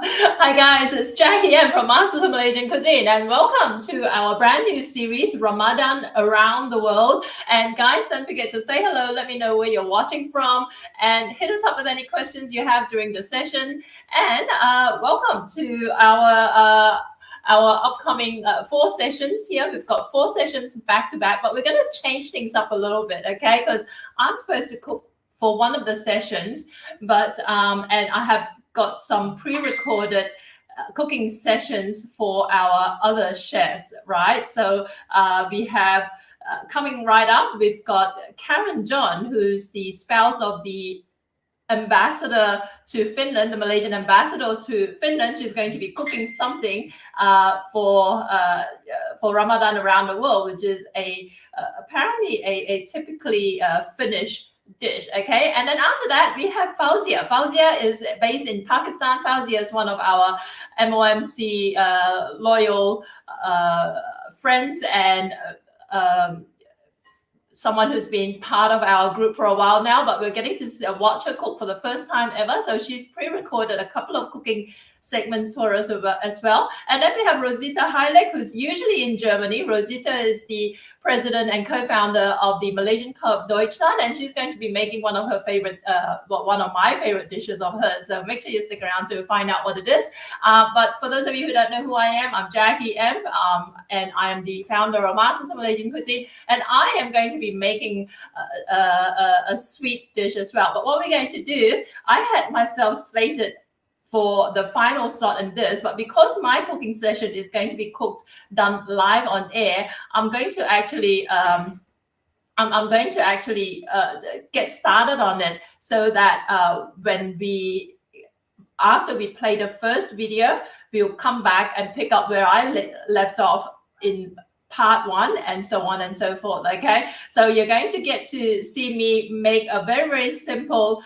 Hi guys, it's Jackie M from Masters of Malaysian Cuisine, and welcome to our brand new series, Ramadan Around the World. And guys, don't forget to say hello, let me know where you're watching from, and hit us up with any questions you have during the session. And welcome to our upcoming 4 sessions here. We've got 4 sessions back to back, but we're going to change things up a little bit, okay? Because I'm supposed to cook for one of the sessions, but and I have got some pre-recorded cooking sessions for our other chefs, right? So we have coming right up, we've got Karen John, who's the spouse of the ambassador to Finland, the Malaysian ambassador to Finland. She's going to be cooking something for Ramadan Around the World, which is apparently a typically Finnish dish. Okay, and then after that we have Fauzia. Fauzia is based in Pakistan. Fauzia is one of our MOMC loyal friends, and someone who's been part of our group for a while now, but we're getting to watch her cook for the first time ever. So she's pre-recorded a couple of cooking segments for us as well. And then we have Rosita Heilek, who's usually in Germany. Rosita is the president and co-founder of the Malaysian Club Deutschland, and she's going to be making one of her favorite, one of my favorite dishes of hers. So make sure you stick around to find out what it is. But for those of you who don't know who I am, I'm Jackie M, and I am the founder of Masters of Malaysian Cuisine, and I am going to be making a sweet dish as well. But what we're going to do, I had myself slated for the final slot in this, but because my cooking session is going to be done live on air, I'm going to actually get started on it, so that after we play the first video, we'll come back and pick up where I left off in part 1, and so on and so forth. Okay, so you're going to get to see me make a very simple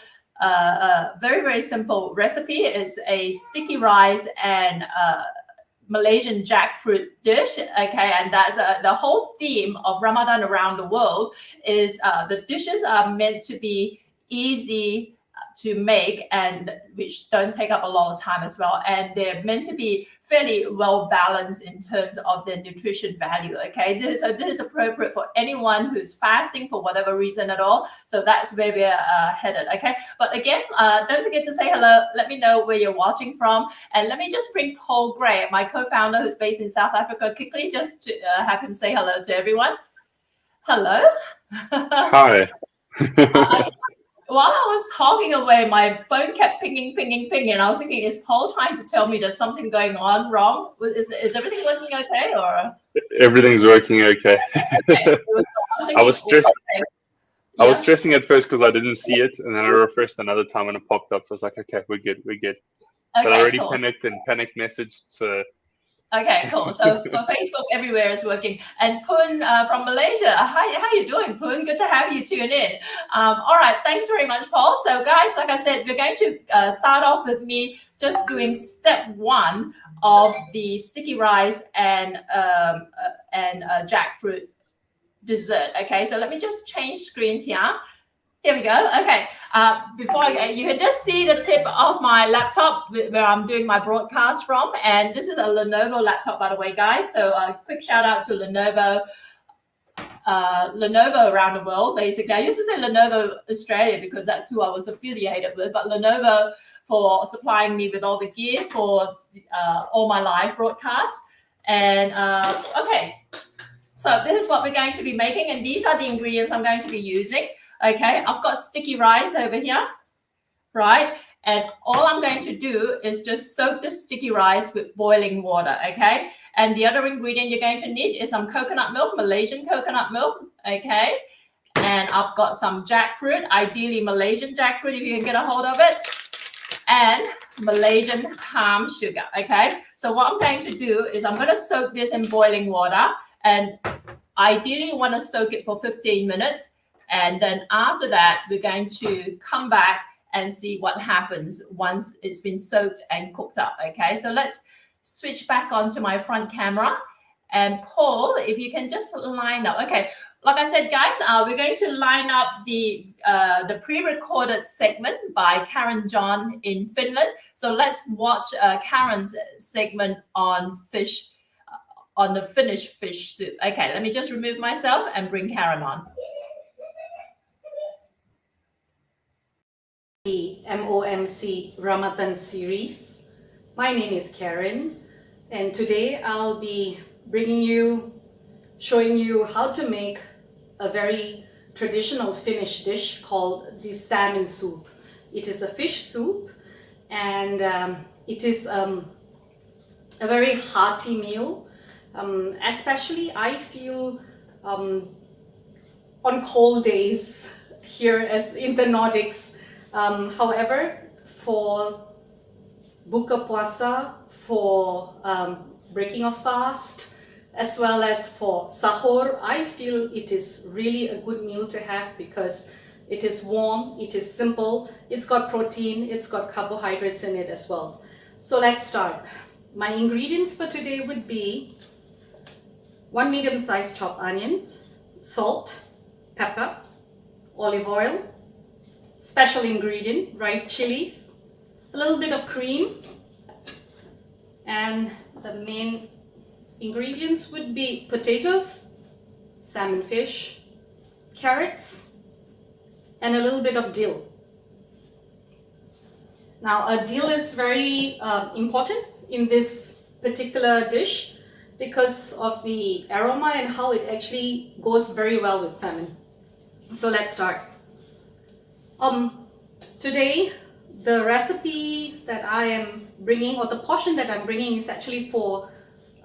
very simple recipe. Is a sticky rice and Malaysian jackfruit dish. Okay, and that's the whole theme of Ramadan Around the World. Is the dishes are meant to be easy to make, and which don't take up a lot of time as well, and they're meant to be fairly well balanced in terms of their nutrition value. Okay, this is appropriate for anyone who's fasting for whatever reason at all. So that's where we're headed. Okay, but again, don't forget to say hello, let me know where you're watching from, and let me just bring Paul Gray, my co-founder who's based in South Africa, quickly, just to have him say hello to everyone. Hello. Hi. While I was talking away, my phone kept pinging. I was thinking, is Paul trying to tell me there's something going on wrong? Is everything working okay, or? Everything's working okay. Okay. I was stressing at first because I didn't see it, and then I refreshed another time and it popped up. So I was like, okay, we're good. Okay, but I already cool. panic messaged. So. Okay, cool. So for Facebook, everywhere is working. And Poon from Malaysia, how you doing, Poon? Good to have you tune in. All right, thanks very much, Paul. So guys, like I said, we're going to start off with me just doing step 1 of the sticky rice and jackfruit dessert. Okay, so let me just change screens here. Here we go. Okay. Before you can just see the tip of my laptop where I'm doing my broadcast from, and this is a Lenovo laptop, by the way, guys. So quick shout out to Lenovo Around the World. Basically, I used to say Lenovo Australia because that's who I was affiliated with, but Lenovo for supplying me with all the gear for all my live broadcasts. And okay, so this is what we're going to be making, and these are the ingredients I'm going to be using. Okay, I've got sticky rice over here, right? And all I'm going to do is just soak the sticky rice with boiling water, okay? And the other ingredient you're going to need is some coconut milk, Malaysian coconut milk, okay? And I've got some jackfruit, ideally Malaysian jackfruit if you can get a hold of it, and Malaysian palm sugar, okay? So what I'm going to do is I'm going to soak this in boiling water, and ideally you want to soak it for 15 minutes. And then after that, we're going to come back and see what happens once it's been soaked and cooked up. Okay, so let's switch back onto my front camera. And Paul, if you can just line up. Okay, like I said, guys, we're going to line up the pre-recorded segment by Karen John in Finland. So let's watch Karen's segment on fish, on the Finnish fish soup. Okay, let me just remove myself and bring Karen on. The MOMC Ramadan series. My name is Karen, and today I'll be showing you how to make a very traditional Finnish dish called the salmon soup. It is a fish soup, and it is a very hearty meal. Especially I feel on cold days here as in the Nordics. However, for buka puasa, for breaking of fast, as well as for sahur, I feel it is really a good meal to have because it is warm, it is simple, it's got protein, it's got carbohydrates in it as well. So let's start. My ingredients for today would be 1 medium-sized chopped onion, salt, pepper, olive oil, special ingredient, dried chilies, a little bit of cream, and the main ingredients would be potatoes, salmon fish, carrots, and a little bit of dill. Now, a dill is very important in this particular dish because of the aroma and how it actually goes very well with salmon. So let's start. Today, the recipe that I am bringing, or the portion that I'm bringing, is actually for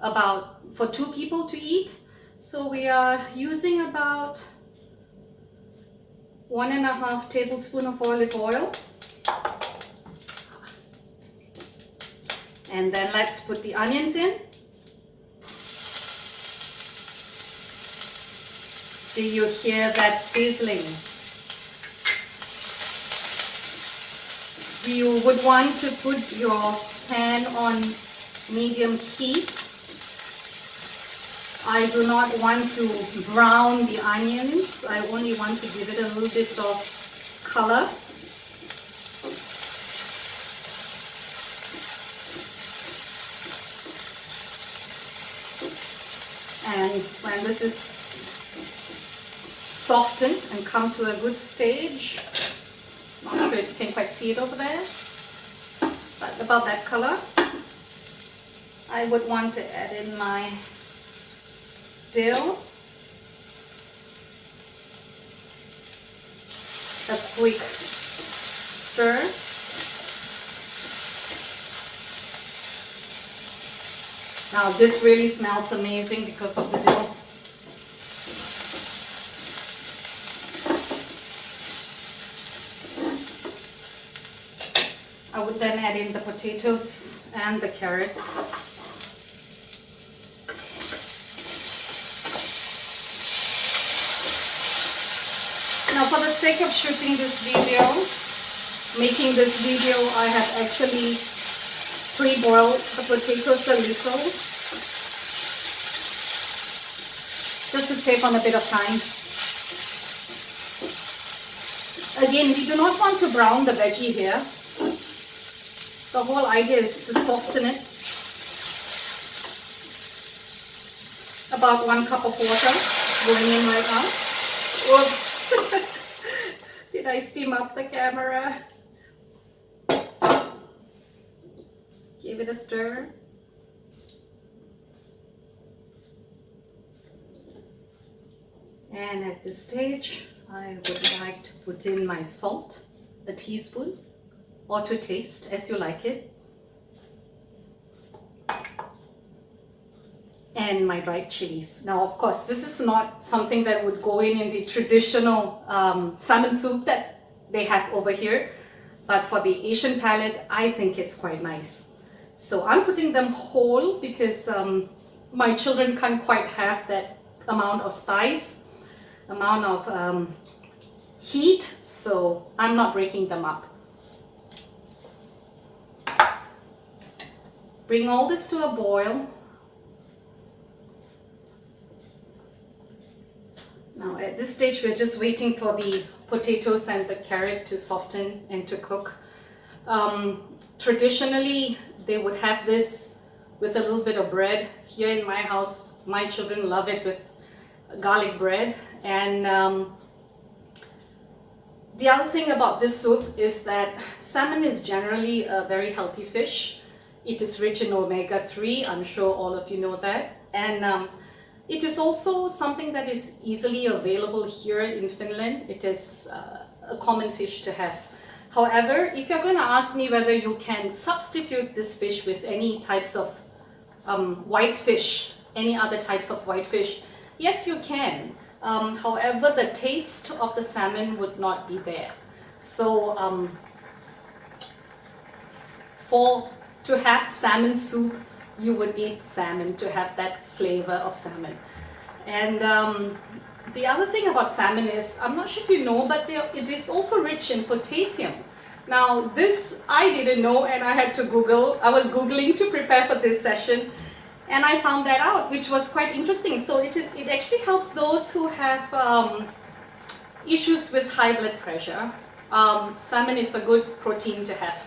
2 people to eat. So we are using about 1.5 tablespoons of olive oil. And then let's put the onions in. Do you hear that sizzling? You would want to put your pan on medium heat. I do not want to brown the onions. I only want to give it a little bit of color. And when this is softened and come to a good stage, not sure if you can quite see it over there, but about that color, I would want to add in my dill, a quick stir, now this really smells amazing because of the dill. I would then add in the potatoes and the carrots. Now, for the sake of shooting this video, making this video, I have actually pre-boiled the potatoes a little, just to save on a bit of time. Again, we do not want to brown the veggie here. The whole idea is to soften it. About 1 cup of water going in right now. Whoops! Did I steam up the camera? Give it a stir. And at this stage, I would like to put in my salt, a teaspoon, or to taste as you like it, and my dried chilies. Now, of course, this is not something that would go in the traditional salmon soup that they have over here, but for the Asian palate, I think it's quite nice. So I'm putting them whole because my children can't quite have that amount of spice, amount of heat, so I'm not breaking them up. Bring all this to a boil. Now this stage, we're just waiting for the potatoes and the carrot to soften and to cook. Traditionally, they would have this with a little bit of bread. Here in my house, my children love it with garlic bread. And the other thing about this soup is that salmon is generally a very healthy fish. It is rich in omega-3, I'm sure all of you know that. And it is also something that is easily available here in Finland. It is a common fish to have. However, if you're going to ask me whether you can substitute this fish with any types of white fish, any other types of white fish, yes, you can. However, the taste of the salmon would not be there. So to have salmon soup, you would need salmon to have that flavor of salmon. And the other thing about salmon is, I'm not sure if you know, but it is also rich in potassium. Now this I didn't know, and I had to Google. I was Googling to prepare for this session, and I found that out, which was quite interesting. So it actually helps those who have issues with high blood pressure. Salmon is a good protein to have.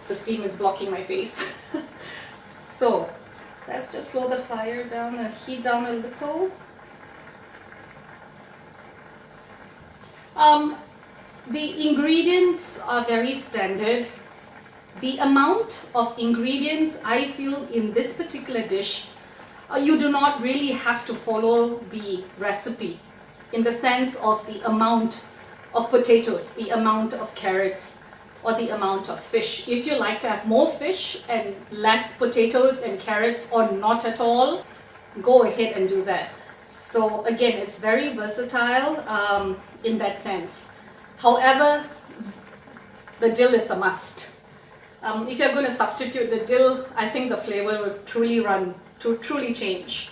The steam is blocking my face. So let's just slow the fire down and heat down a little. The ingredients are very standard. The amount of ingredients I feel in this particular dish, you do not really have to follow the recipe in the sense of the amount of potatoes, the amount of carrots, or the amount of fish. If you like to have more fish and less potatoes and carrots, or not at all, go ahead and do that. So again, it's very versatile in that sense. However, the dill is a must. If you're going to substitute the dill, I think the flavor will truly change.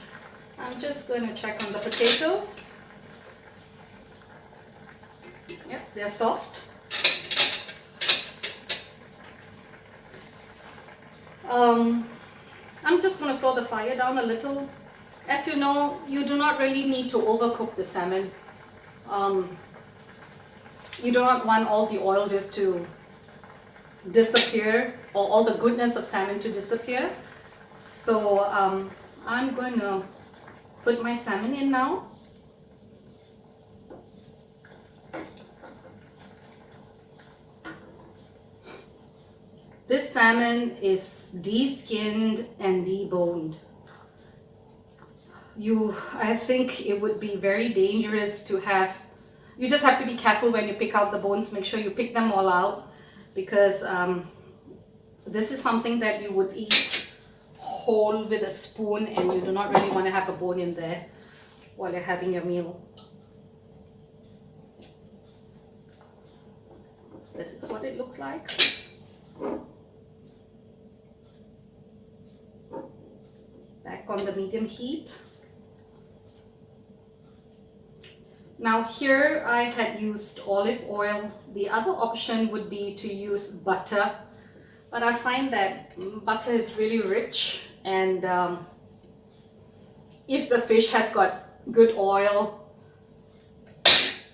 I'm just going to check on the potatoes. Yep, they're soft. I'm just going to slow the fire down a little. As you know, you do not really need to overcook the salmon. You do not want all the oil just to disappear, or all the goodness of salmon to disappear. So I'm going to put my salmon in now. This salmon is de-skinned and deboned. I think it would be very dangerous to have. You just have to be careful when you pick out the bones. Make sure you pick them all out, because this is something that you would eat whole with a spoon, and you do not really want to have a bone in there while you're having your meal. This is what it looks like. Back on the medium heat. Now here I had used olive oil. The other option would be to use butter, but I find that butter is really rich, and if the fish has got good oil,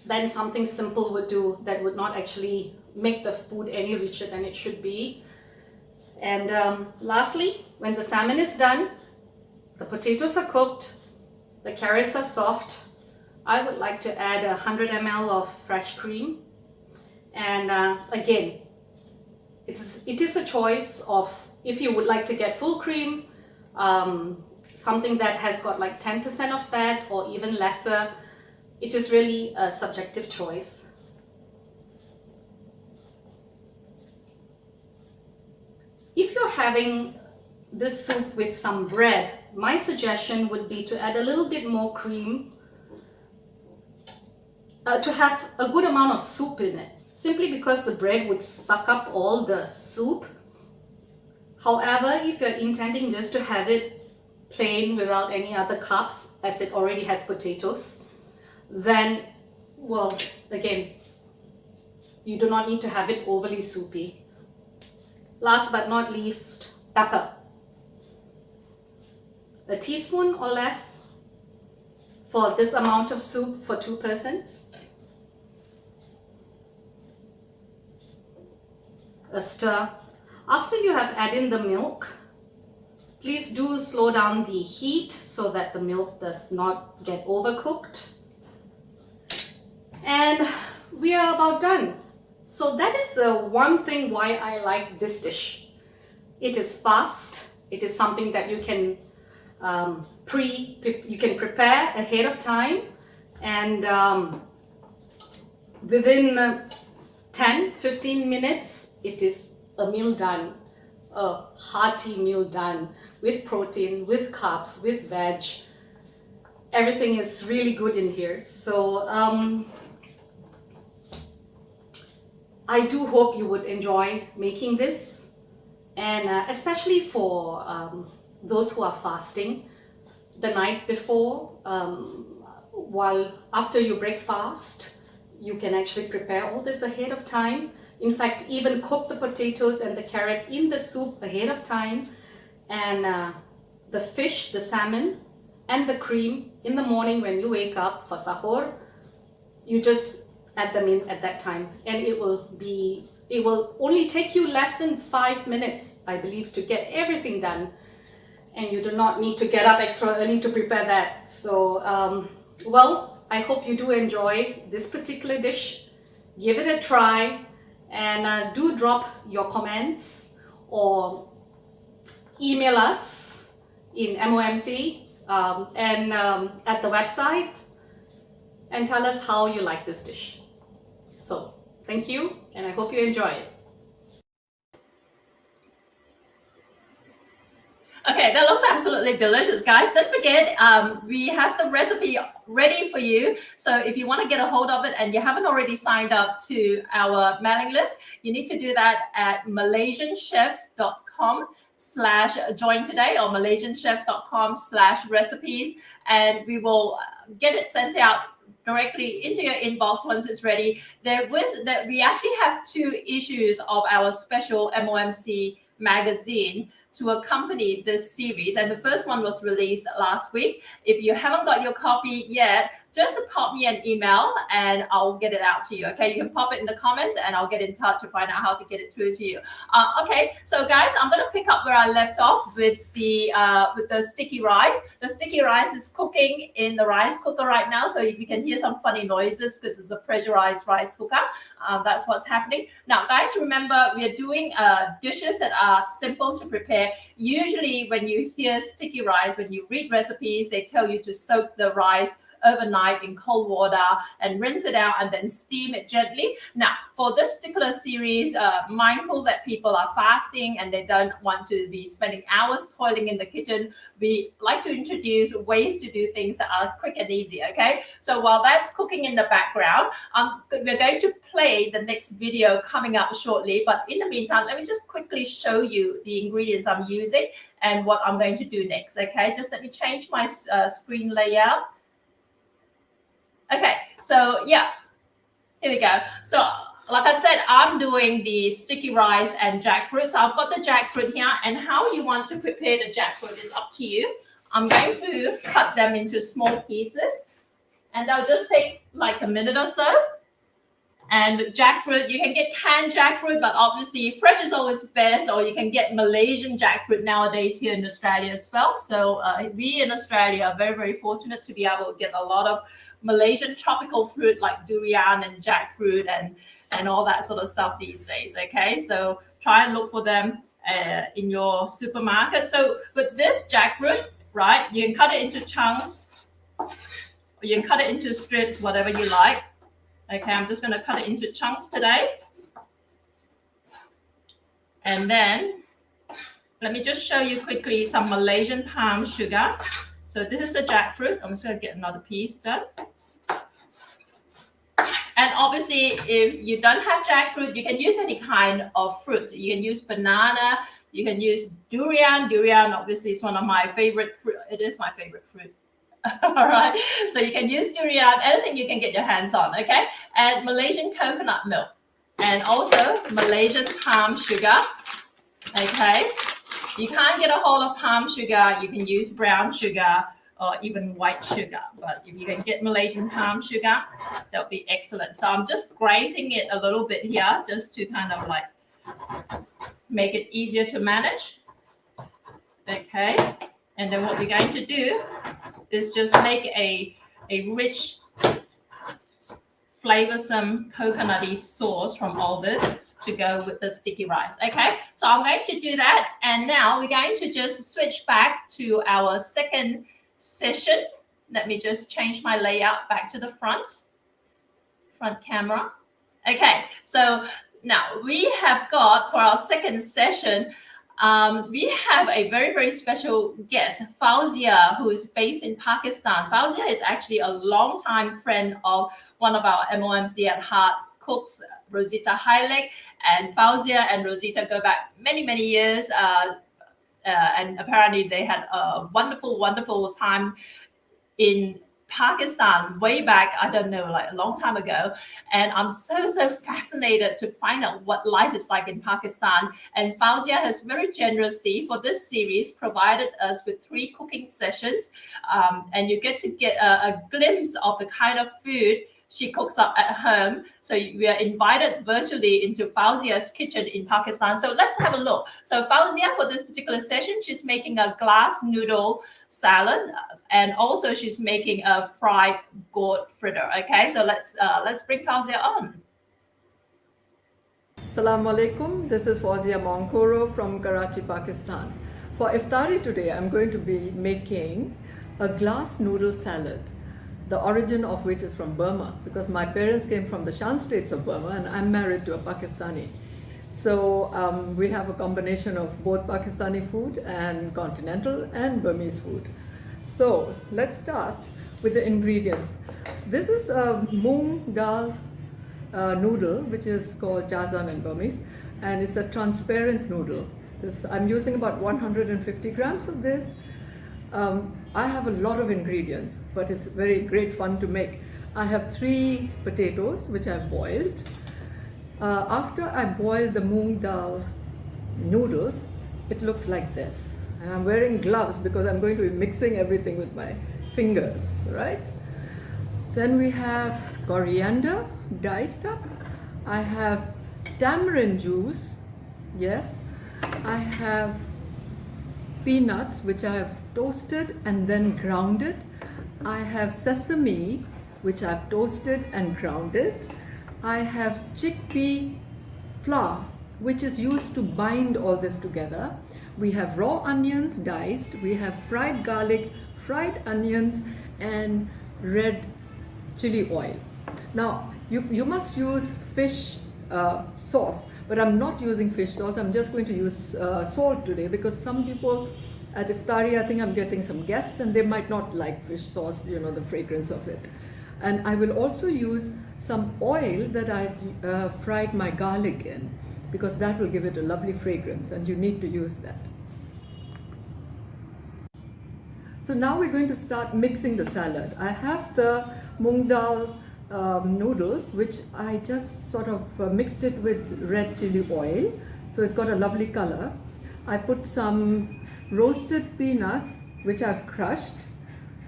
then something simple would do that would not actually make the food any richer than it should be. And lastly, when the salmon is done, the potatoes are cooked, the carrots are soft, I would like to add 100 ml of fresh cream. And again, it is a choice of if you would like to get full cream, something that has got like 10% of fat or even lesser. It is really a subjective choice. If you're having this soup with some bread, my suggestion would be to add a little bit more cream to have a good amount of soup in it, simply because the bread would suck up all the soup. However, if you're intending just to have it plain without any other carbs, as it already has potatoes, then, well, again, you do not need to have it overly soupy. Last but not least, pepper. A teaspoon or less for this amount of soup for 2 persons. A stir. After you have added in the milk, please do slow down the heat so that the milk does not get overcooked. And we are about done. So that is the one thing why I like this dish. It is fast. It is something that you can prepare ahead of time, and within 10-15 minutes it is a meal done, a hearty meal done with protein, with carbs, with veg. Everything is really good in here. So I do hope you would enjoy making this, and especially for those who are fasting the night before, while after you break fast, you can actually prepare all this ahead of time. In fact, even cook the potatoes and the carrot in the soup ahead of time, and the fish, the salmon, and the cream in the morning when you wake up for sahur, you just add them in at that time, and it will only take you less than 5 minutes, I believe, to get everything done, and you do not need to get up extra early to prepare that. So well, I hope you do enjoy this particular dish. Give it a try, and do drop your comments or email us in MOMC and at the website, and tell us how you like this dish. So thank you, and I hope you enjoy it. Okay, that looks absolutely delicious, guys. Don't forget, we have the recipe ready for you. So if you want to get a hold of it and you haven't already signed up to our mailing list, you need to do that at malaysianchefs.com/join today or malaysianchefs.com/recipes, and we will get it sent out directly into your inbox once it's ready. We actually have 2 issues of our special MOMC magazine to accompany this series, and the first one was released last week. If you haven't got your copy yet, just pop me an email and I'll get it out to you. Okay, you can pop it in the comments and I'll get in touch to find out how to get it through to you. Okay, so guys, I'm going to pick up where I left off with the sticky rice. The sticky rice is cooking in the rice cooker right now, so if you can hear some funny noises because it's a pressurized rice cooker, that's what's happening. Now guys, remember, we are doing dishes that are simple to prepare. Usually when you hear sticky rice, when you read recipes, they tell you to soak the rice overnight in cold water and rinse it out and then steam it gently. Now, for this particular series, mindful that people are fasting and they don't want to be spending hours toiling in the kitchen, we like to introduce ways to do things that are quick and easy, okay? So while that's cooking in the background, we're going to play the next video coming up shortly. But in the meantime, let me just quickly show you the ingredients I'm using and what I'm going to do next, okay? Just let me change my screen layout. Okay, so yeah, here we go. So like I said, I'm doing the sticky rice and jackfruit. So I've got the jackfruit here, and how you want to prepare the jackfruit is up to you. I'm going to cut them into small pieces, and they'll just take like a minute or so. And jackfruit, you can get canned jackfruit, but obviously fresh is always best, or you can get Malaysian jackfruit nowadays here in Australia as well. So we in Australia are very, very fortunate to be able to get a lot of Malaysian tropical fruit like durian and jackfruit and all that sort of stuff these days, okay? So try and look for them in your supermarket. So with this jackfruit, right, you can cut it into chunks, or you can cut it into strips, whatever you like. Okay, I'm just going to cut it into chunks today. And then let me just show you quickly some Malaysian palm sugar. So this is the jackfruit. I'm just going to get another piece done. And obviously, if you don't have jackfruit, you can use any kind of fruit. You can use banana. You can use durian. Durian, obviously, is one of my favorite fruit. It is my favorite fruit. All right, so you can use durian, anything you can get your hands on, okay? And Malaysian coconut milk, and also Malaysian palm sugar, okay? You can't get a hold of palm sugar, you can use brown sugar, or even white sugar. But if you can get Malaysian palm sugar, that would be excellent. So I'm just grating it a little bit here just to kind of like make it easier to manage. Okay. And then what we're going to do is just make a rich, flavorsome coconutty sauce from all this to go with the sticky rice. Okay, so I'm going to do that. And now we're going to just switch back to our second session. Let me just change my layout back to the front camera. Okay, so now we have got for our second session, we have a very, very special guest, Fauzia, who is based in Pakistan. Fauzia is actually a longtime friend of one of our MOMC at Heart cooks, Rosita Heilek. And Fauzia and Rosita go back many, many years. And apparently they had a wonderful, wonderful time in Pakistan way back, I don't know, like a long time ago. And I'm so fascinated to find out what life is like in Pakistan. And Fauzia has very generously for this series provided us with 3 cooking sessions. And you get to get a glimpse of the kind of food she cooks up at home. So we are invited virtually into Fauzia's kitchen in Pakistan. So let's have a look. So Fauzia, for this particular session, she's making a glass noodle salad, and also she's making a fried gourd fritter. Okay, so let's bring Fauzia on. Assalamu alaikum. This is Fauzia Maung Khuhro from Karachi, Pakistan. For iftari today, I'm going to be making a glass noodle salad, the origin of which is from Burma, because my parents came from the Shan states of Burma and I'm married to a Pakistani. So we have a combination of both Pakistani food and continental and Burmese food. So let's start with the ingredients. This is a Moong Dal Noodle, which is called jazan in Burmese, and it's a transparent noodle. I'm using about 150 grams of this. I have a lot of ingredients, but it's very great fun to make. I have 3 potatoes which I've boiled. After I boil the Moong Dal noodles, it looks like this. And I'm wearing gloves because I'm going to be mixing everything with my fingers, right? Then we have coriander diced up. I have tamarind juice, yes. I have peanuts which I have toasted and then grounded. I have sesame which I've toasted and grounded. I have chickpea flour which is used to bind all this together. We have raw onions diced. We have fried garlic, fried onions, and red chili oil. Now you must use fish sauce, but I'm not using fish sauce. I'm just going to use salt today because some people at iftari, I think I'm getting some guests and they might not like fish sauce, you know, the fragrance of it. And I will also use some oil that I fried my garlic in, because that will give it a lovely fragrance and you need to use that. So now we're going to start mixing the salad. I have the Moong Dal noodles, which I just sort of mixed it with red chili oil, so it's got a lovely color. I put some roasted peanut which I've crushed,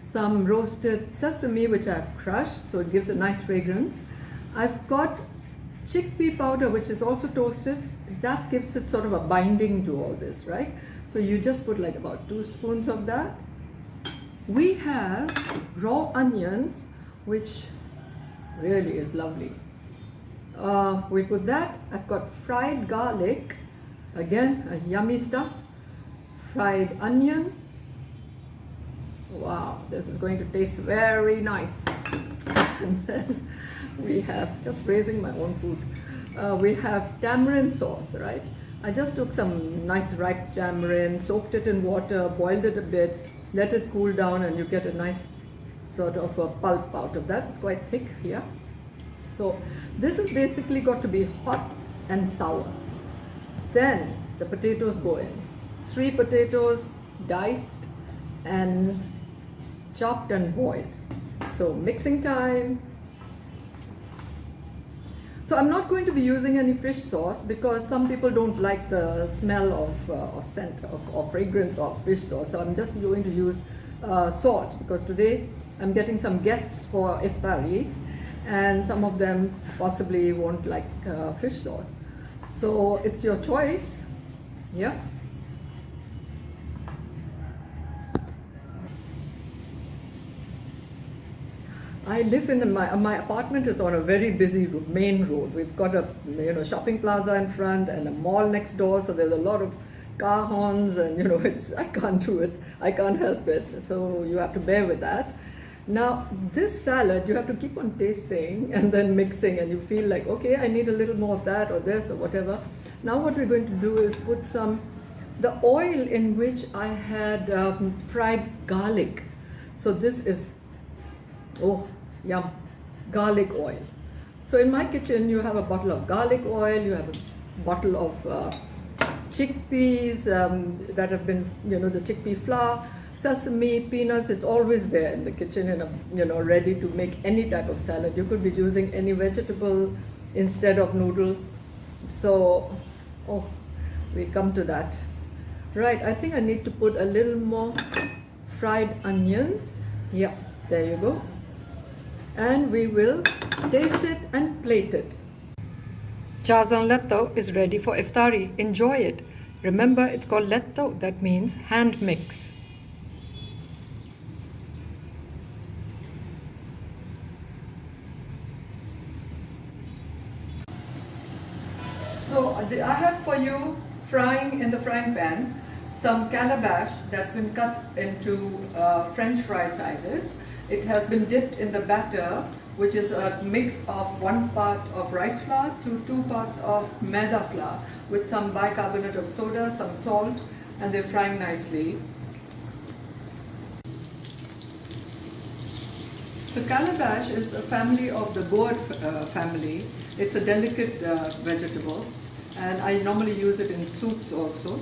some roasted sesame which I've crushed, so it gives a nice fragrance. I've got chickpea powder which is also toasted. That gives it sort of a binding to all this, right? So you just put like about 2 spoons of that. We have raw onions, which really is lovely. We put that. I've got fried garlic, again a yummy stuff. Fried onions. Wow, this is going to taste very nice. And then we have, just praising my own food, we have tamarind sauce, right? I just took some nice ripe tamarind, soaked it in water, boiled it a bit, let it cool down, and you get a nice sort of a pulp out of that. It's quite thick here. So this is basically got to be hot and sour. Then the potatoes go in. 3 potatoes diced and chopped and boiled. So mixing time. So I'm not going to be using any fish sauce because some people don't like the smell of or scent of or fragrance of fish sauce. So I'm just going to use salt, because today I'm getting some guests for iftari, and some of them possibly won't like fish sauce. So it's your choice. Yeah. I live in my apartment is on a very busy main road. We've got a shopping plaza in front and a mall next door, so there's a lot of car horns, and I can't do it. I can't help it. So you have to bear with that. Now this salad you have to keep on tasting and then mixing, and you feel like, okay, I need a little more of that or this or whatever. Now what we're going to do is put the oil in which I had fried garlic. So this is, oh, yum, garlic oil. So in my kitchen, you have a bottle of garlic oil, you have a bottle of chickpeas that have been, the chickpea flour, sesame, peanuts. It's always there in the kitchen, ready to make any type of salad. You could be using any vegetable instead of noodles. So, oh, we come to that. Right, I think I need to put a little more fried onions. Yeah, there you go. And we will taste it and plate it. Chazan letto is ready for iftari. Enjoy it. Remember, it's called letto. That means hand mix. So I have for you, frying in the frying pan, some calabash that's been cut into French fry sizes. It has been dipped in the batter, which is a mix of 1 part of rice flour to 2 parts of maida flour with some bicarbonate of soda, some salt, and they're frying nicely. So calabash is a family of the Gourd family. It's a delicate vegetable, and I normally use it in soups also,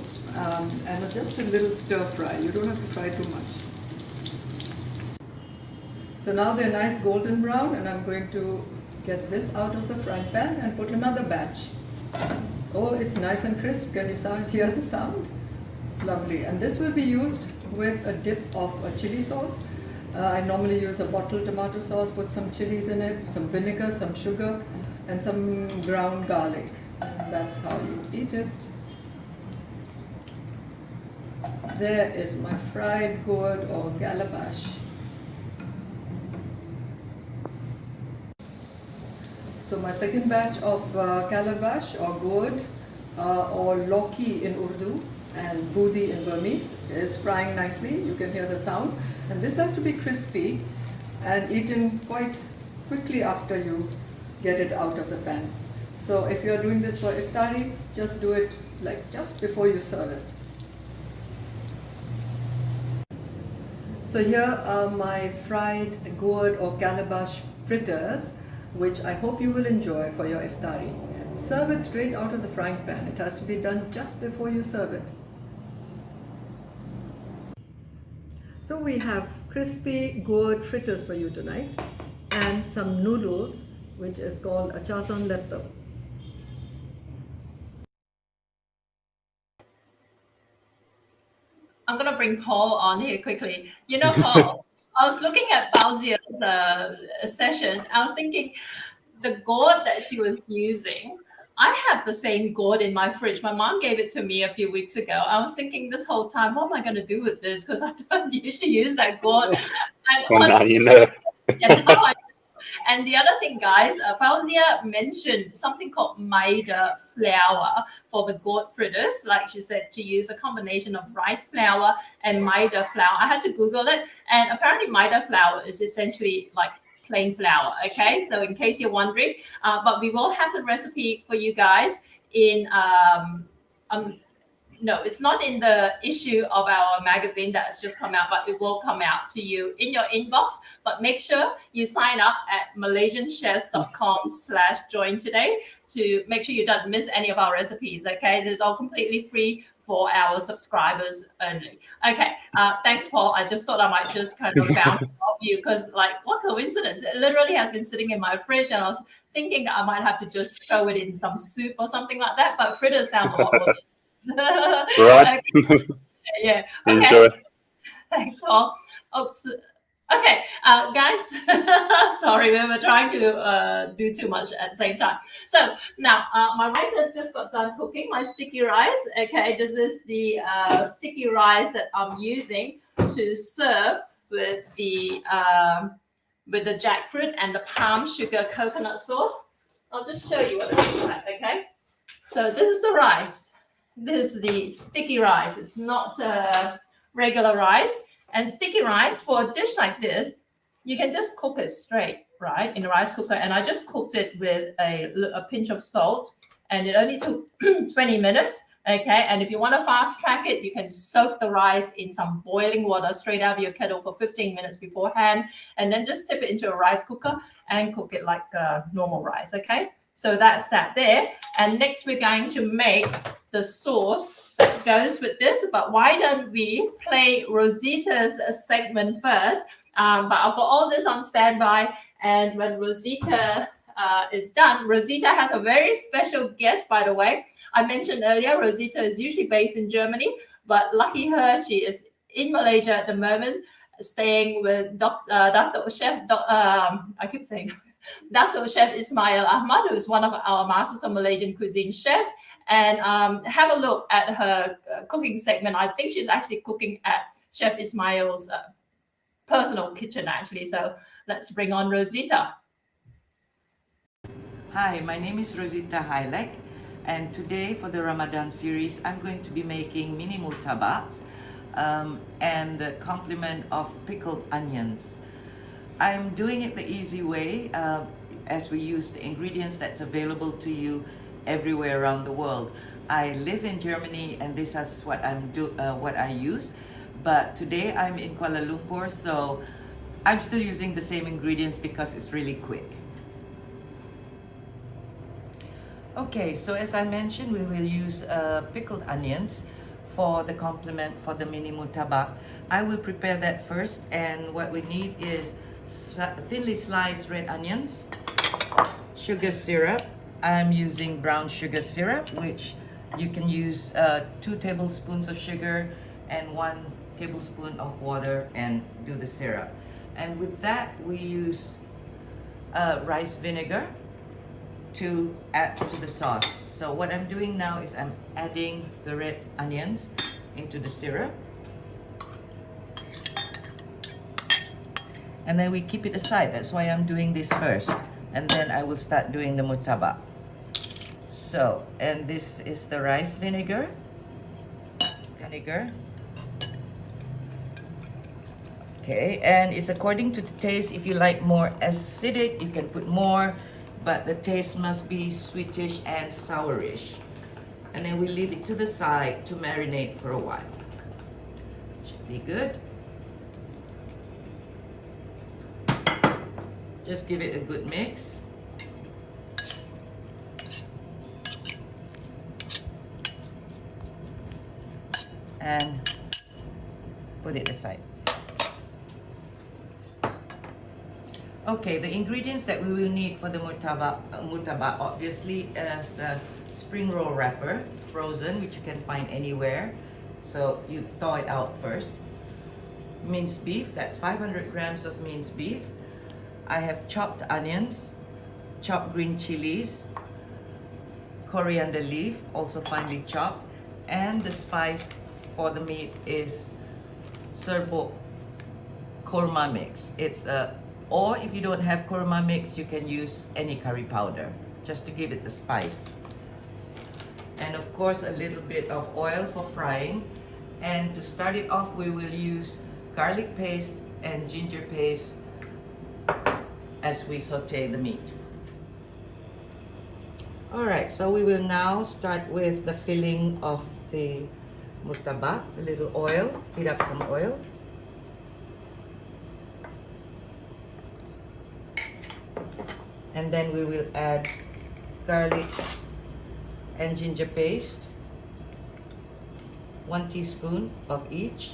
and just a little stir fry. You don't have to fry too much. So now they're nice golden brown, and I'm going to get this out of the frying pan and put another batch. Oh, it's nice and crisp. Can you hear the sound? It's lovely. And this will be used with a dip of a chili sauce. I normally use a bottled tomato sauce, put some chilies in it, some vinegar, some sugar, and some ground garlic. And that's how you eat it. There is my fried gourd or calabash. So my second batch of calabash or gourd or loki in Urdu and budi in Burmese is frying nicely. You can hear the sound. And this has to be crispy and eaten quite quickly after you get it out of the pan. So if you're doing this for iftari, just do it like just before you serve it. So here are my fried gourd or calabash fritters, which I hope you will enjoy for your iftari. Serve it straight out of the frying pan. It has to be done just before you serve it. So we have crispy gourd fritters for you tonight, and some noodles, which is called a chazan letto. I'm going to bring Paul on here quickly. Paul, I was looking at Fauzia's session. I was thinking the gourd that she was using, I have the same gourd in my fridge. My mom gave it to me a few weeks ago. I was thinking this whole time, what am I going to do with this? Because I don't usually use that gourd. And the other thing, guys, Fauzia mentioned something called maida flour for the gourd fritters. Like she said, to use a combination of rice flour and maida flour. I had to Google it, and apparently maida flour is essentially like plain flour. Okay, so in case you're wondering, but we will have the recipe for you guys in no, it's not in the issue of our magazine that's just come out, but it will come out to you in your inbox. But make sure you sign up at malaysianchefs.com/join today to make sure you don't miss any of our recipes. Okay, this is all completely free for our subscribers only. Okay, thanks, Paul. I just thought I might just kind of bounce off you because, like, what coincidence! It literally has been sitting in my fridge, and I was thinking that I might have to just throw it in some soup or something like that. But fritters sound a lot more. Right. Okay. Yeah. Okay. Enjoy. Thanks, Paul. Oops. Okay, guys, sorry, we were trying to do too much at the same time. So now my rice has just got done cooking, my sticky rice. Okay, this is the sticky rice that I'm using to serve with the jackfruit and the palm sugar coconut sauce. I'll just show you what it looks like, okay? So this is the rice. This is the sticky rice. It's not regular rice. And sticky rice, for a dish like this, you can just cook it straight, right, in the rice cooker. And I just cooked it with a pinch of salt, and it only took 20 minutes, okay? And if you want to fast track it, you can soak the rice in some boiling water straight out of your kettle for 15 minutes beforehand, and then just tip it into a rice cooker and cook it like normal rice, okay? So that's that there. And next we're going to make the sauce that goes with this. But why don't we play Rosita's segment first? But I've got all this on standby. And when Rosita is done, Rosita has a very special guest, by the way. I mentioned earlier, Rosita is usually based in Germany, but lucky her, she is in Malaysia at the moment, staying with Dr. Chef, I keep saying Dr. Chef Ismail Ahmad, who is one of our Masters of Malaysian Cuisine chefs. And have a look at her cooking segment. I think she's actually cooking at Chef Ismail's personal kitchen, actually. So let's bring on Rosita. Hi, my name is Rosita Heilek, and today for the Ramadan series, I'm going to be making mini murtabak and the complement of pickled onions. I'm doing it the easy way, as we use the ingredients that's available to you everywhere around the world. I live in Germany, and this is what what I use. But today I'm in Kuala Lumpur, so I'm still using the same ingredients because it's really quick. Okay, so as I mentioned, we will use pickled onions for the complement for the mini murtabak. I will prepare that first, and what we need is thinly sliced red onions, sugar syrup. I'm using brown sugar syrup, which you can use 2 tablespoons of sugar and 1 tablespoon of water and do the syrup. And with that, we use rice vinegar to add to the sauce. So what I'm doing now is I'm adding the red onions into the syrup. And then we keep it aside. That's why I'm doing this first. And then I will start doing the murtabak. So, and this is the rice vinegar. Okay, and it's according to the taste. If you like more acidic, you can put more, but the taste must be sweetish and sourish. And then we leave it to the side to marinate for a while. Should be good. Just give it a good mix. And put it aside. Okay, the ingredients that we will need for the murtabak obviously is a spring roll wrapper, frozen, which you can find anywhere. So you thaw it out first. Minced beef, that's 500 grams of minced beef. I have chopped onions, chopped green chilies, coriander leaf, also finely chopped, and the spice for the meat is serbuk korma mix. It's or if you don't have korma mix, you can use any curry powder just to give it the spice. And of course, a little bit of oil for frying. And to start it off, we will use garlic paste and ginger paste as we saute the meat. All right, so we will now start with the filling of the murtabak. A little oil, heat up some oil. And then we will add garlic and ginger paste, 1 teaspoon of each.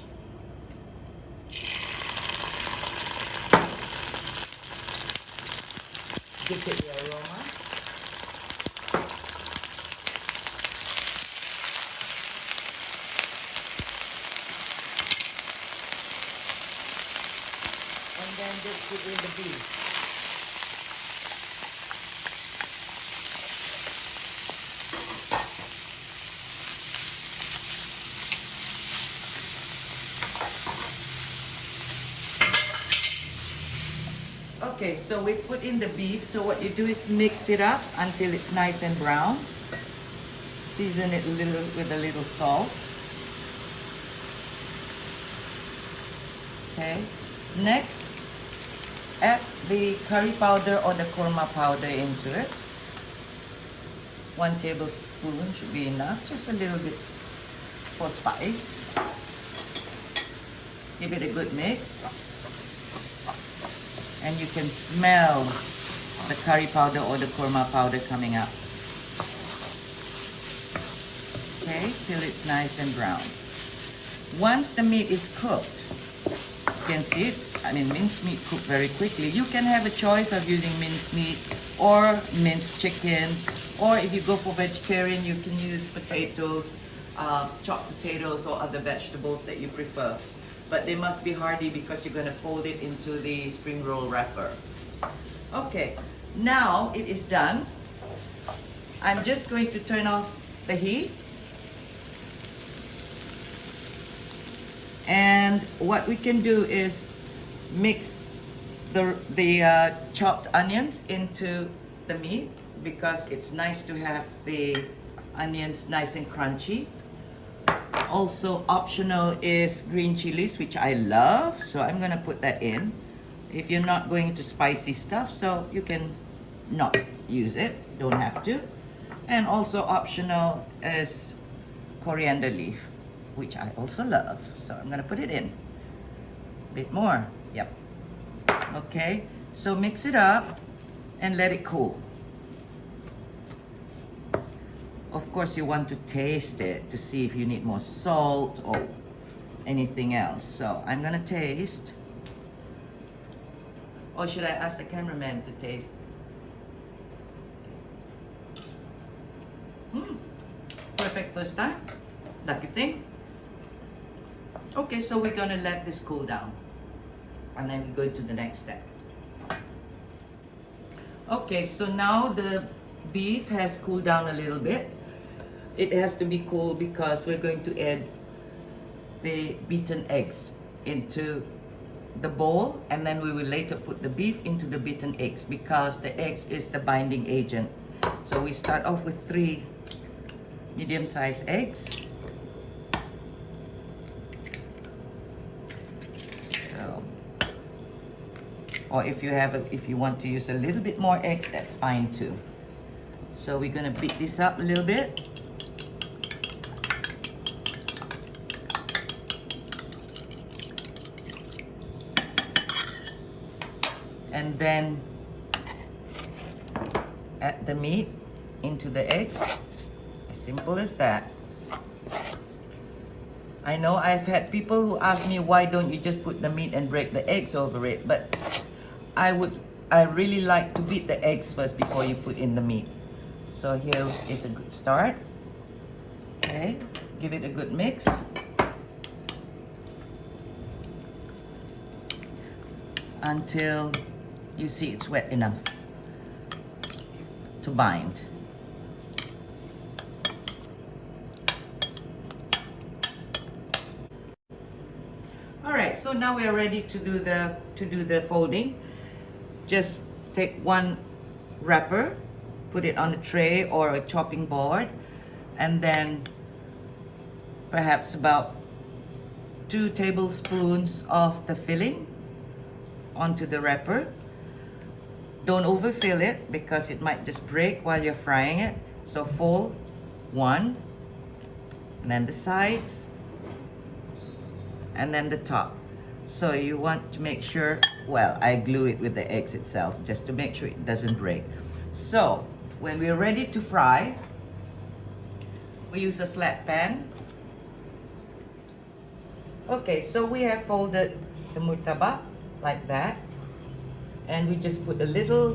Give it the aroma. then just put in the beef. Okay, so we put in the beef. So what you do is mix it up until it's nice and brown. Season it with a little salt. Okay. Next, add the curry powder or the korma powder into it. 1 tablespoon should be enough. Just a little bit for spice. Give it a good mix. And you can smell the curry powder or the korma powder coming up. Okay, till it's nice and brown. Once the meat is cooked, you can see it. I mean, minced meat cooked very quickly. You can have a choice of using minced meat or minced chicken, or if you go for vegetarian, you can use potatoes, chopped potatoes or other vegetables that you prefer. But they must be hearty because you're going to fold it into the spring roll wrapper. Okay, now it is done. I'm just going to turn off the heat. And what we can do is mix the chopped onions into the meat because it's nice to have the onions nice and crunchy. Also optional is green chilies, which I love, so I'm gonna put that in. If you're not going to spicy stuff, so you can not use it, don't have to. And also optional is coriander leaf, which I also love, so I'm gonna put it in. Bit more, yep. Okay, so mix it up and let it cool. Of course, you want to taste it to see if you need more salt or anything else. So I'm gonna taste. Or should I ask the cameraman to taste? Perfect first time. Lucky thing. Okay, so we're gonna let this cool down. And then we go to the next step. Okay, so now the beef has cooled down a little bit. It has to be cool because we're going to add the beaten eggs into the bowl, and then we will later put the beef into the beaten eggs because the eggs is the binding agent. So we start off with 3 medium-sized eggs. So, or if you want to use a little bit more eggs, that's fine too. So we're gonna beat this up a little bit. And then add the meat into the eggs. As simple as that. I know I've had people who ask me, why don't you just put the meat and break the eggs over it? But I really like to beat the eggs first before you put in the meat. So here is a good start. Okay, give it a good mix. Until you see it's wet enough to bind. All right, so now we are ready to do the folding. Just take one wrapper, put it on a tray or a chopping board, and then perhaps about 2 tablespoons of the filling onto the wrapper. Don't overfill it because it might just break while you're frying it. So fold 1, and then the sides, and then the top. So you want to make sure, well, I glue it with the eggs itself just to make sure it doesn't break. So when we're ready to fry, we use a flat pan. Okay, so we have folded the murtabak like that. And we just put a little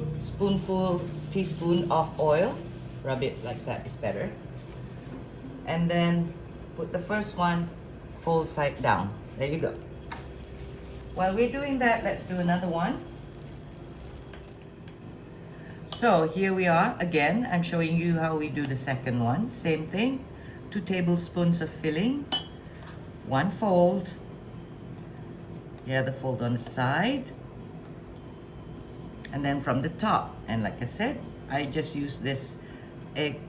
teaspoon of oil. Rub it like that is better. And then put the first one, fold side down. There you go. While we're doing that, let's do another one. So here we are again. I'm showing you how we do the second one. Same thing. 2 tablespoons of filling, 1 fold, the other fold on the side, and then from the top. And like I said, I just use this egg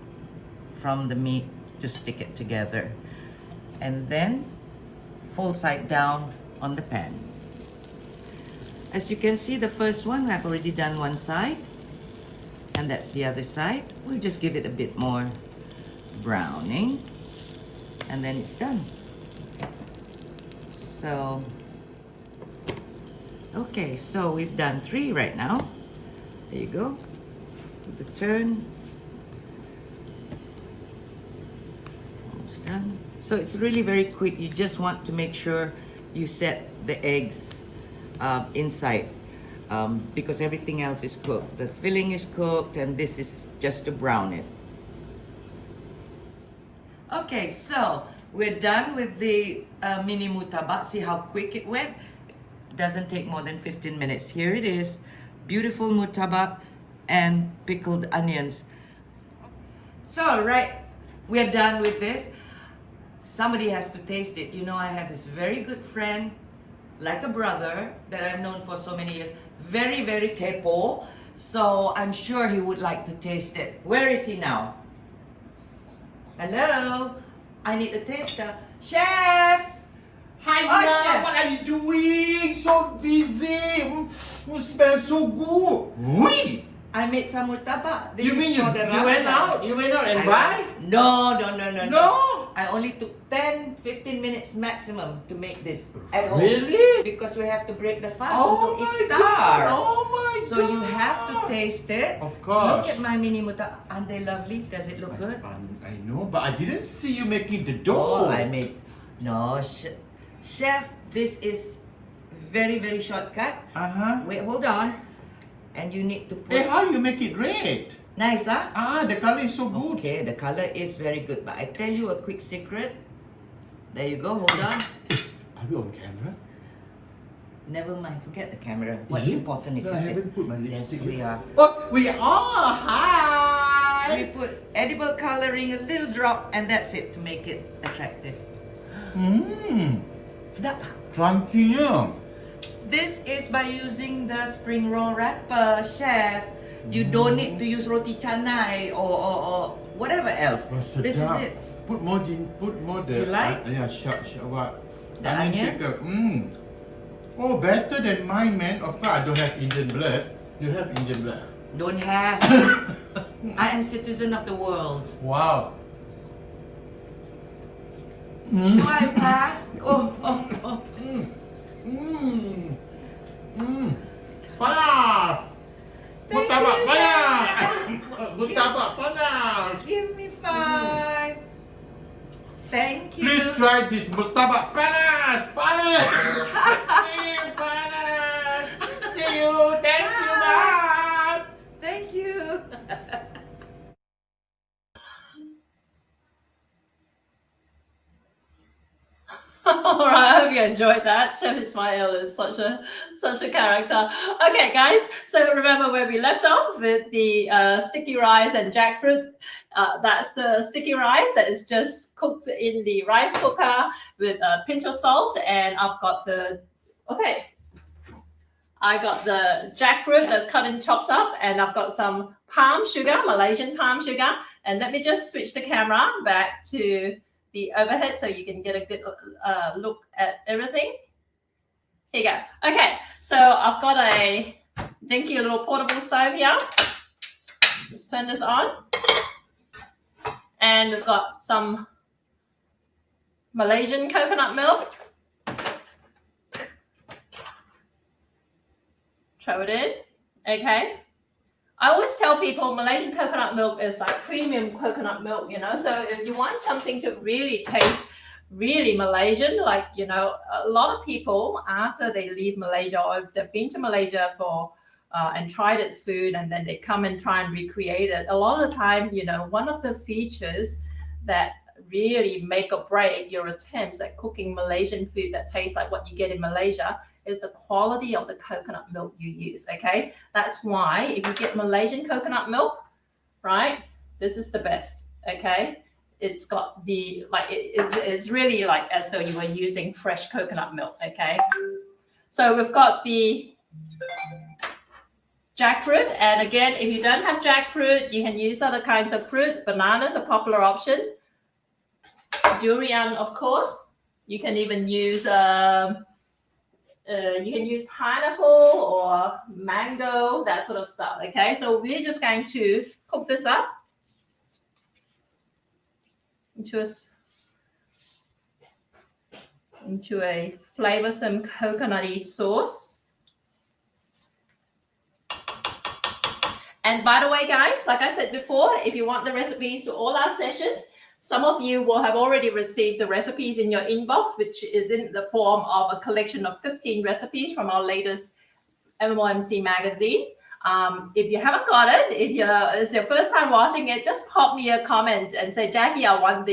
from the meat to stick it together, and then fold side down on the pan. As you can see, the first one I've already done one side, and that's the other side. We'll just give it a bit more browning, and then it's done. So okay, so we've done 3 right now. There you go. The turn. Almost done. So it's really very quick. You just want to make sure you set the eggs inside because everything else is cooked. The filling is cooked, and this is just to brown it. Okay, so we're done with the mini murtabak. See how quick it went? Doesn't take more than 15 minutes. Here it is, beautiful murtabak and pickled onions. So right, we're done with this. Somebody has to taste it. You know, I have this very good friend, like a brother, that I've known for so many years. Very, very kepo. So I'm sure he would like to taste it. Where is he now? Hello? I need a taster. Chef! Hi, chef. what are you doing? So busy. You smell so good. Oui. I made some murtabak. This You is mean you for the went Ramadan. out? You went out and buy? No. No. I only took 10-15 minutes maximum to make this at home. Really? Because we have to break the fast Oh until my iftar. God. Oh my God. So you have to taste it. Of Look course. at my mini murtabak. Aren't they lovely? Does it look good? I know, but I didn't see you making the dough. Oh, I made. No, chef, this is very, very shortcut. Wait, hold on. And you need to put. Hey, how you make it red? Nice, huh? The color is so good. Okay, the color is very good. But I tell you a quick secret. There you go, hold on. Are we on camera? Never mind, forget the camera. What's Is it? important is No, you I taste. haven't put my Yes, lipstick we yet. are. Oh, we are. We Hi. put edible coloring, a little drop, and that's it to make it attractive. Sedap tak? Crunchy. This is by using the spring roll wrapper, chef. You don't need to use roti canai or whatever else. This is it. Put more the. You like? Yeah, what? The onions? Pickle. Oh, better than mine, man. Of course, I don't have Indian blood. You have Indian blood. Don't have. I am citizen of the world. Wow. Do I pass? Oh. Panas. Thank Murtabak you, panas. Chef. Murtabak panas. Give me 5. Thank you. Please try this murtabak panas. Panas. Panas. See you. Thank you, Mom. Thank you. All right, I hope you enjoyed that. Chef Ismail is such a character. Okay, guys. So remember where we left off with the sticky rice and jackfruit. That's the sticky rice that is just cooked in the rice cooker with a pinch of salt. And I got the jackfruit that's cut and chopped up, and I've got some palm sugar, Malaysian palm sugar. And let me just switch the camera back to the overhead so you can get a good look at everything. Here you go. Okay, so I've got a dinky little portable stove here. Just turn this on. And we've got some Malaysian coconut milk. Throw it in. Okay. I always tell people Malaysian coconut milk is like premium coconut milk, you know. So if you want something to really taste really Malaysian, like, you know, a lot of people after they leave Malaysia, or if they've been to Malaysia for and tried its food, and then they come and try and recreate it, a lot of the time, you know, one of the features that really make or break your attempts at cooking Malaysian food that tastes like what you get in Malaysia is the quality of the coconut milk you use, okay? That's why if you get Malaysian coconut milk, right, this is the best, okay? It's got the, like, it's really like as though you were using fresh coconut milk, okay? So we've got the jackfruit, and again, if you don't have jackfruit, you can use other kinds of fruit. Bananas a popular option. Durian, of course. You can even use pineapple or mango, that sort of stuff. Okay, so we're just going to cook this up into a flavorsome coconutty sauce. And by the way, guys, like I said before, if you want the recipes to all our sessions, some of you will have already received the recipes in your inbox, which is in the form of a collection of 15 recipes from our latest MOMC magazine. If you haven't got it, if it's your first time watching it, just pop me a comment and say, Jackie, I want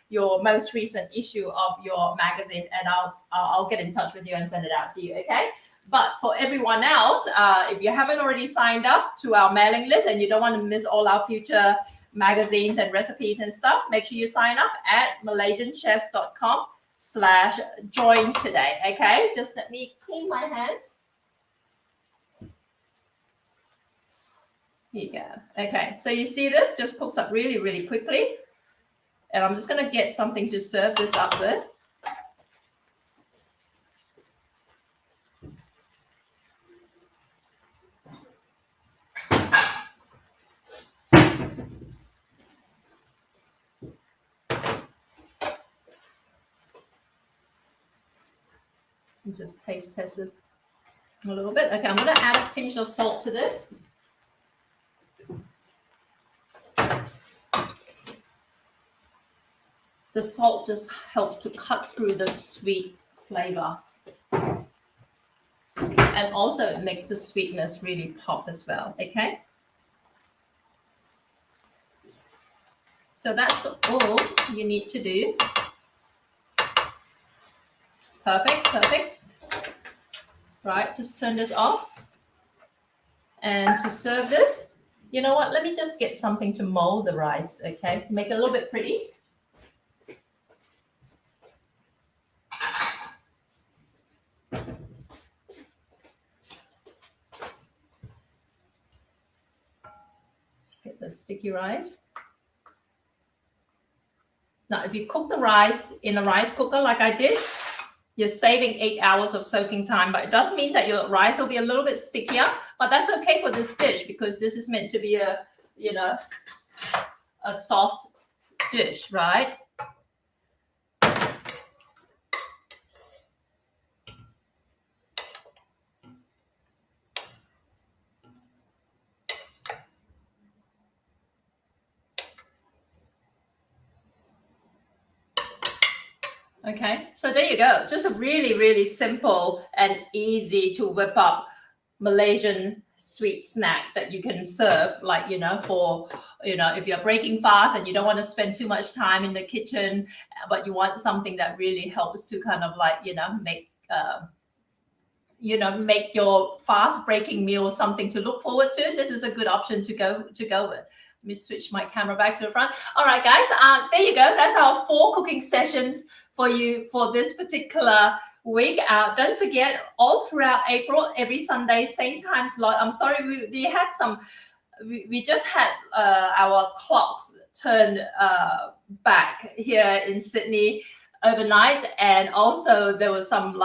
your most recent issue of your magazine, and I'll get in touch with you and send it out to you, okay? But for everyone else, if you haven't already signed up to our mailing list and you don't want to miss all our future magazines and recipes and stuff, make sure you sign up at malaysianchefs.com/join today, okay? Just let me clean my hands. Here you go. Okay, so you see this just cooks up really, really quickly. And I'm just going to get something to serve this up with. Just taste test this a little bit. Okay, I'm going to add a pinch of salt to this. The salt just helps to cut through the sweet flavor. And also it makes the sweetness really pop as well, okay? So that's all you need to do. Perfect, perfect. Right, just turn this off. And to serve this, you know what? Let me just get something to mold the rice, okay? To make it a little bit pretty. Let's get the sticky rice. Now, if you cook the rice in a rice cooker like I did, you're saving 8 hours of soaking time, but it does mean that your rice will be a little bit stickier, but that's okay for this dish because this is meant to be a soft dish, right? Okay, so there you go. Just a really, really simple and easy to whip up Malaysian sweet snack that you can serve, like, for, if you're breaking fast and you don't want to spend too much time in the kitchen, but you want something that really helps to kind of like, make your fast breaking meal something to look forward to. This is a good option to go with. Let me switch my camera back to the front. All right, guys, there you go. That's our 4 cooking sessions for you for this particular week. Don't forget, all throughout April, every Sunday, same time slot. I'm sorry, we just had our clocks turned back here in Sydney overnight, and also there was some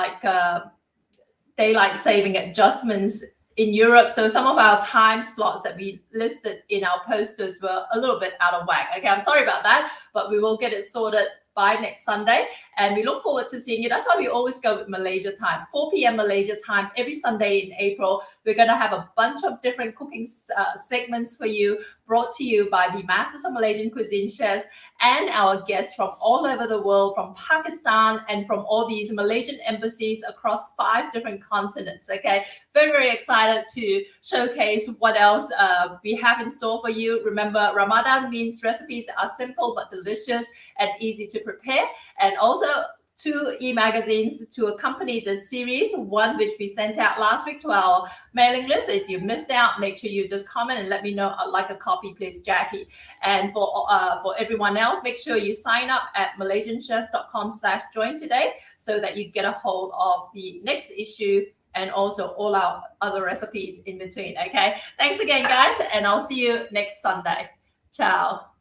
daylight saving adjustments in Europe. So some of our time slots that we listed in our posters were a little bit out of whack. Okay, I'm sorry about that, but we will get it sorted by next Sunday, and we look forward to seeing you. That's why we always go with Malaysia time, 4 p.m. Malaysia time every Sunday in April. We're going to have a bunch of different cooking segments for you, brought to you by the Masters of Malaysian Cuisine chefs and our guests from all over the world, from Pakistan and from all these Malaysian embassies across 5 different continents. Okay, very, very excited to showcase what else we have in store for you. Remember, Ramadan means recipes that are simple but delicious and easy to prepare. And also 2 e-magazines to accompany this series, one which we sent out last week to our mailing list. If you missed out, make sure you just comment and let me know. I'd like a copy, please, Jackie. And for everyone else, make sure you sign up at malaysianchefs.com/join today so that you get a hold of the next issue and also all our other recipes in between. Okay, thanks again, guys, and I'll see you next Sunday. Ciao.